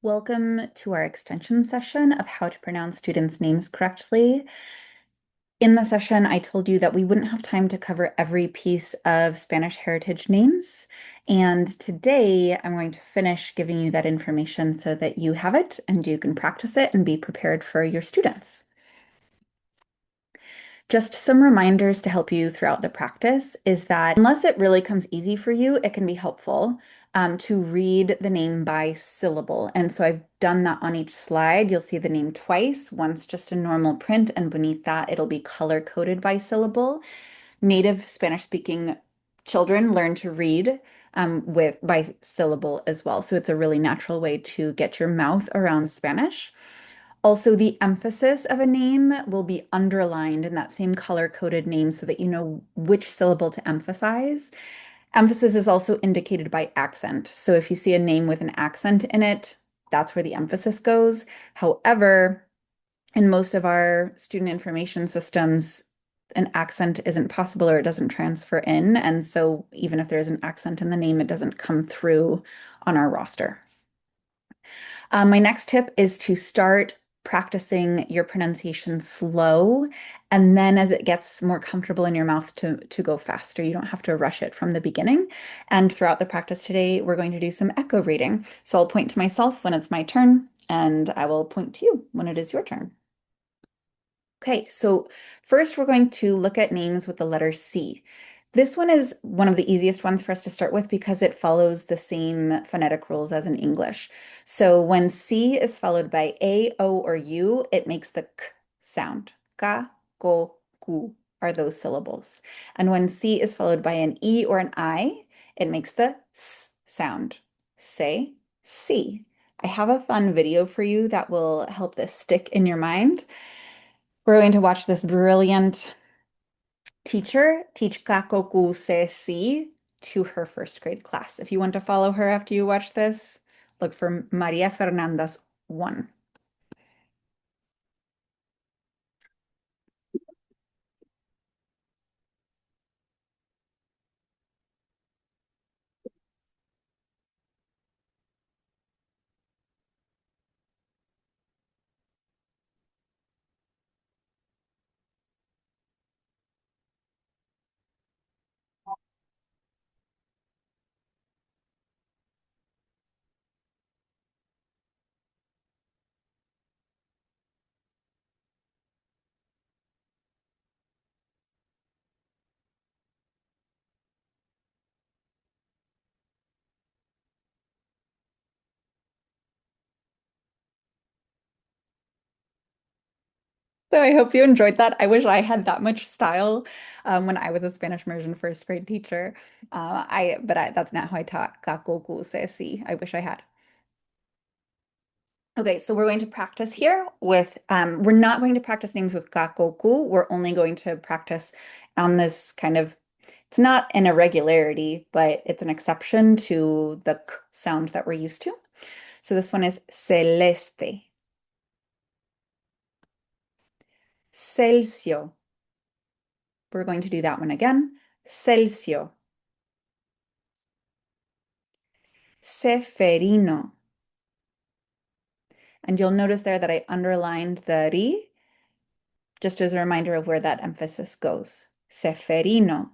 Welcome to our extension session of how to pronounce students' names correctly. In the session, I told you that we wouldn't have time to cover every piece of Spanish heritage names. And today I'm going to finish giving you that information so that you have it and you can practice it and be prepared for your students. Just some reminders to help you throughout the practice is that unless it really comes easy for you, it can be helpful to read the name by syllable. And so I've done that on each slide. You'll see the name twice, once just a normal print, and beneath that it'll be color-coded by syllable. Native Spanish-speaking children learn to read by syllable as well. So it's a really natural way to get your mouth around Spanish. Also, the emphasis of a name will be underlined in that same color-coded name so that you know which syllable to emphasize. Emphasis is also indicated by accent. So if you see a name with an accent in it, that's where the emphasis goes. However, in most of our student information systems, an accent isn't possible or it doesn't transfer in. And so even if there's an accent in the name, it doesn't come through on our roster. My next tip is to start practicing your pronunciation slow, and then as it gets more comfortable in your mouth to go faster. You don't have to rush it from the beginning. And throughout the practice today, we're going to do some echo reading. So I'll point to myself when it's my turn, and I will point to you when it is your turn. Okay, so first we're going to look at names with the letter C. This one is one of the easiest ones for us to start with because it follows the same phonetic rules as in English. So when C is followed by A, O, or U, it makes the K sound. Ka, ko, ku are those syllables. And when C is followed by an E or an I, it makes the S sound. Say, see. I have a fun video for you that will help this stick in your mind. We're going to watch this brilliant teacher teach Kakoku Sesi to her first grade class. If you want to follow her after you watch this, look for Maria Fernanda's 1. So I hope you enjoyed that. I wish I had that much style when I was a Spanish immersion first grade teacher. That's not how I taught Kakoku Sesi. I wish I had. Okay, so we're going to practice here with, we're not going to practice names with kakoku. We're only going to practice on this kind of, it's not an irregularity, but it's an exception to the k sound that we're used to. So this one is celeste, Celsius. We're going to do that one again. Celsius, Ceferino. And you'll notice there that I underlined the ri, just as a reminder of where that emphasis goes. Ceferino.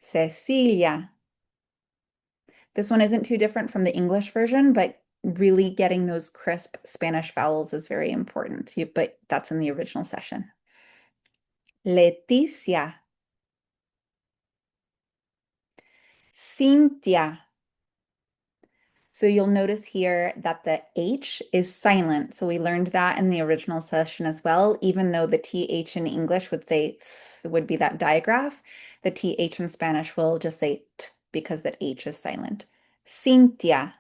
Cecilia. This one isn't too different from the English version, but really getting those crisp Spanish vowels is very important. But that's in the original session. Leticia. Cynthia. So you'll notice here that the H is silent. So we learned that in the original session as well, even though the TH in English would say would be that digraph, the TH in Spanish will just say t because that H is silent. Cynthia.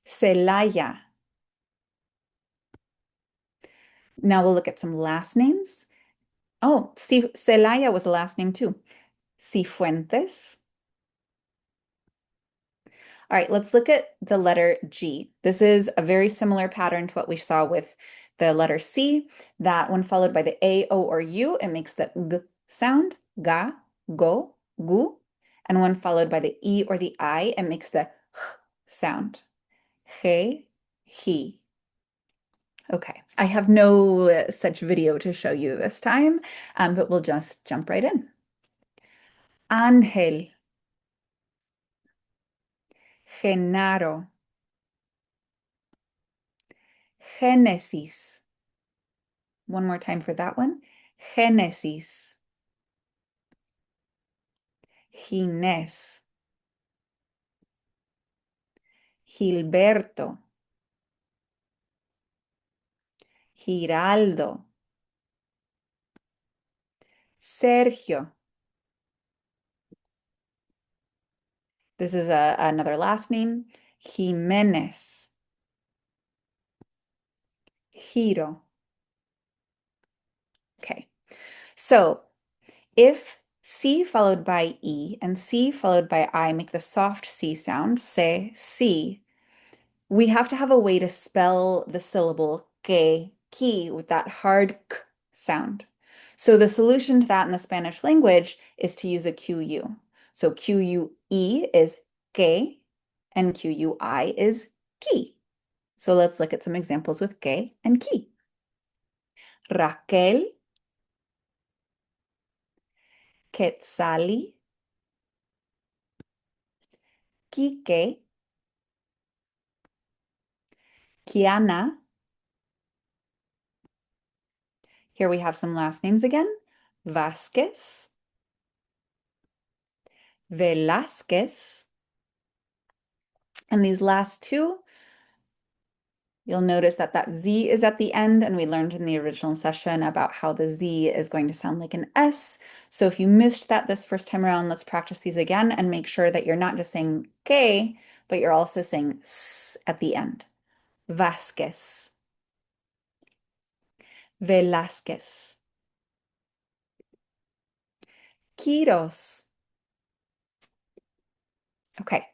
Celaya. Now we'll look at some last names. Oh, Celaya was a last name too. Cifuentes. All right, let's look at the letter G. This is a very similar pattern to what we saw with the letter C, that when followed by the A, O, or U, it makes the G sound, ga, go, gu. and when followed by the E or the I, it makes the h sound. He, he. Okay, I have no such video to show you this time, but we'll just jump right in. Ángel, Genaro, Génesis. One more time for that one. Génesis, Ginés, Gilberto, Giraldo, Sergio. This is another last name. Jiménez, Giro. Okay, so if C followed by E and C followed by I make the soft C sound, se, si, we have to have a way to spell the syllable que, ki, with that hard k sound. So the solution to that in the Spanish language is to use a QU. So QUE is que and QUI is ki. So let's look at some examples with que and ki. Raquel, Quetzali, Quique, Kiana. Here we have some last names again. Vasquez, Velázquez. And these last two, you'll notice that that Z is at the end, and we learned in the original session about how the Z is going to sound like an S. So if you missed that this first time around, let's practice these again and make sure that you're not just saying que, but you're also saying S at the end. Vasquez, Velázquez, Quiros. Okay,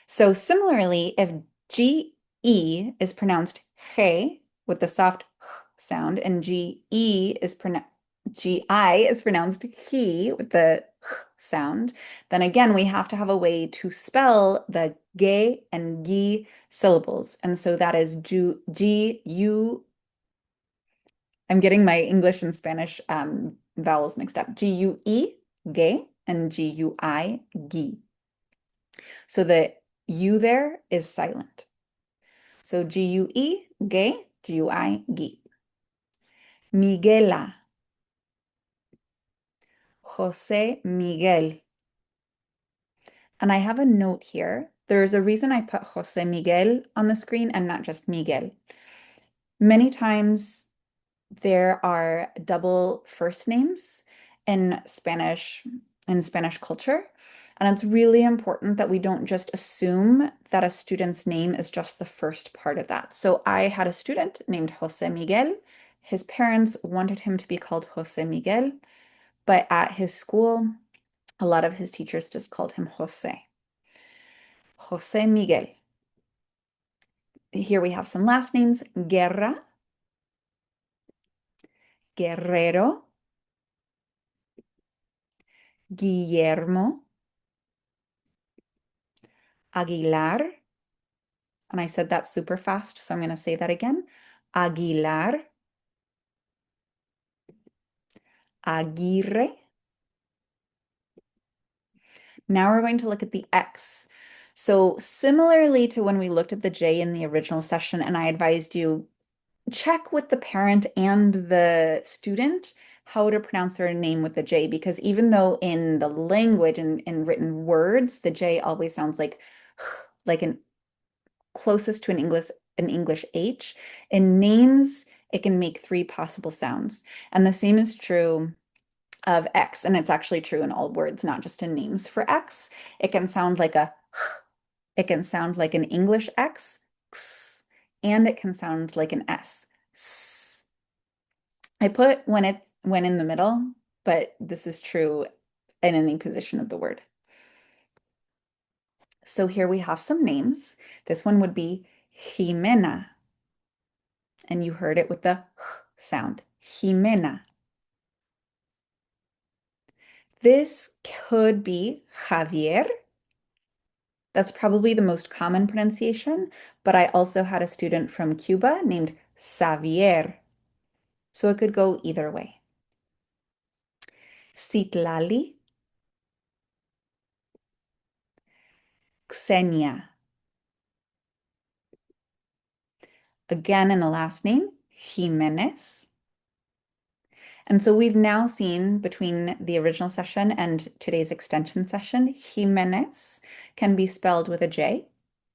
so similarly, if GE is pronounced he with the soft h sound, and GE is pronounced GI is pronounced he with the h sound, then again we have to have a way to spell the ge and gi syllables. And so that is G, U. I'm getting my English and Spanish vowels mixed up. GUE, ge, and GUI, gi. So the U there is silent. So GUE, ge, GUI, gi. Miguela, Jose Miguel. And I have a note here. There's a reason I put Jose Miguel on the screen and not just Miguel. Many times there are double first names in Spanish culture. And it's really important that we don't just assume that a student's name is just the first part of that. So I had a student named Jose Miguel. His parents wanted him to be called Jose Miguel, but at his school, a lot of his teachers just called him Jose. Jose Miguel. Here we have some last names. Guerra, Guerrero, Guillermo, Aguilar, and I said that super fast, so I'm going to say that again. Aguilar, Aguirre. Now we're going to look at the X. So similarly to when we looked at the J in the original session, and I advised you check with the parent and the student how to pronounce their name with the J, because even though in the language and in written words, the J always sounds like an closest to an English H. In names, it can make three possible sounds. And the same is true of X, and it's actually true in all words, not just in names. For X, it can sound like it can sound like an English X, and it can sound like an S. I put when in the middle, but this is true in any position of the word. So here we have some names. This one would be Jimena. And you heard it with the h sound. Jimena. This could be Javier. That's probably the most common pronunciation, but I also had a student from Cuba named Xavier, so it could go either way. Citlali, Xenia. Again, in a last name, Jimenez. And so we've now seen between the original session and today's extension session, Jimenez can be spelled with a J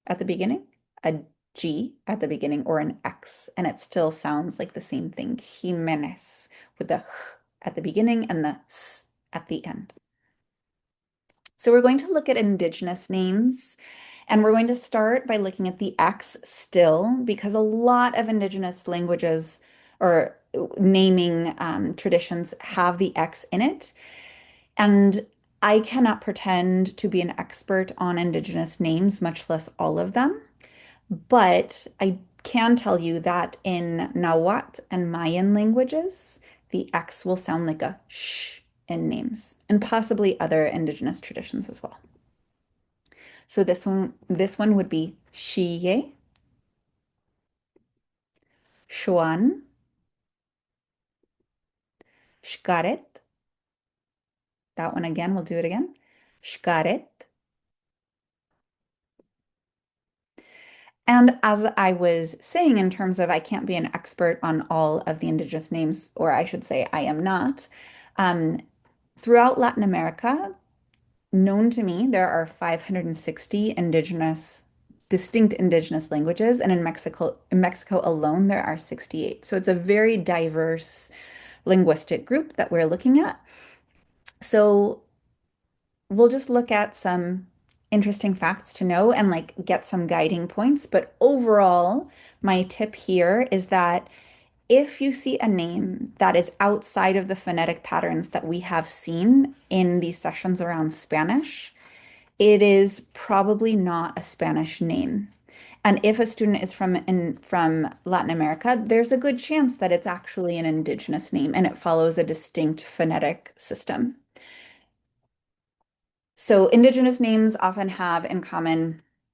at the beginning, a G at the beginning, or an X, and it still sounds like the same thing, Jimenez, with the H at the beginning and the S at the end. So we're going to look at indigenous names, and we're going to start by looking at the X still, because a lot of indigenous languages or naming traditions have the X in it. And I cannot pretend to be an expert on indigenous names, much less all of them. But I can tell you that in Nahuatl and Mayan languages, the X will sound like a sh in names, and possibly other indigenous traditions as well. So this one would be Shiye, Shuan, Xcaret. That one again, we'll do it again. Xcaret. And as I was saying, in terms of I can't be an expert on all of the indigenous names, or I should say I am not. Um, Throughout Latin America, known to me, there are 560 distinct indigenous languages, and in Mexico alone, there are 68. So it's a very diverse linguistic group that we're looking at. So we'll just look at some interesting facts to know and like get some guiding points. But overall, my tip here is that if you see a name that is outside of the phonetic patterns that we have seen in these sessions around Spanish, it is probably not a Spanish name. And if a student is from Latin America, there's a good chance that it's actually an indigenous name and it follows a distinct phonetic system. So indigenous names often have in common